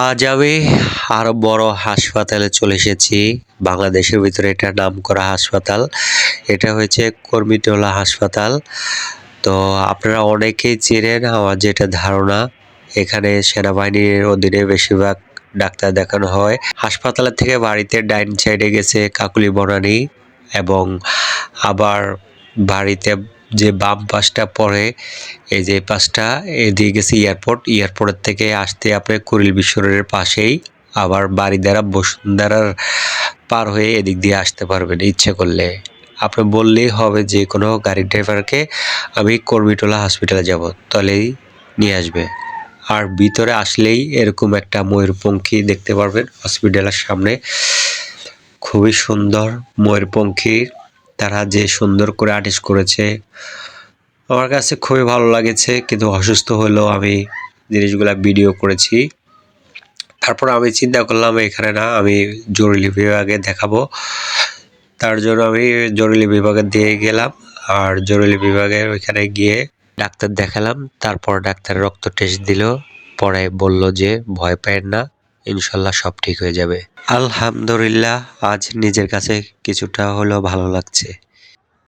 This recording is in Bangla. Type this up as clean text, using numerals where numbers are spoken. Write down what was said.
আজ আমি আরো বড় হাসপাতালে চলে এসেছি। বাংলাদেশের ভিতরে এটা নামকরা হাসপাতাল। এটা হচ্ছে কুর্মিটোলা হাসপাতাল। তো আপনারা অনেকেই চেনেন, আমার যেটা ধারণা এখানে সেনাবাহিনীর অধীনে বেশিরভাগ ডাক্তার দেখানো হয়। হাসপাতালের থেকে বাড়িতে ডাইন সাইডে গেছে কাকুলি বনানী, এবং আবার বাড়িতে যে বাম পাশটা পড়ে, এই যে পাশটা এদিকে গেছে এয়ারপোর্ট। এয়ারপোর্টের থেকে আসতে আপনি কুড়িল বিশ্ব রোডের পাশেই আবার বাড়িধারা বসুন্ধরার পার হয়ে এদিক দিয়ে আসতে পারবেন ইচ্ছে করলে। আপনি বললেই হবে যে কোনো গাড়ির ড্রাইভারকে আমি কুর্মিটোলা হসপিটালে যাব, তাহলেই নিয়ে আসবে। আর ভিতরে আসলেই এরকম একটা ময়ূরপঙ্খী দেখতে পারবেন হসপিটালের সামনে। খুবই সুন্দর ময়ূরপঙ্খী, তারা যে সুন্দর করে আর্টিস্ট করেছে, আমার কাছে খুবই ভালো লাগেছে। কিন্তু অসুস্থ হলেও আমি জিনিসগুলা ভিডিও করেছি। তারপর আমি চিন্তা করলাম এখানে না, আমি জরুরি বিভাগে দেখাবো। তার জন্য আমি জরুরি বিভাগে দিয়ে গেলাম, আর জরুরি বিভাগের ওইখানে গিয়ে ডাক্তার দেখালাম। তারপর ডাক্তার রক্ত টেস্ট দিল, পরে বলল যে ভয় পায়েন না, ইনশাল্লাহ সব ঠিক হয়ে যাবে। আলহামদুলিল্লাহ, আজ নিজের কাছে কিছুটা হলেও ভালো লাগছে।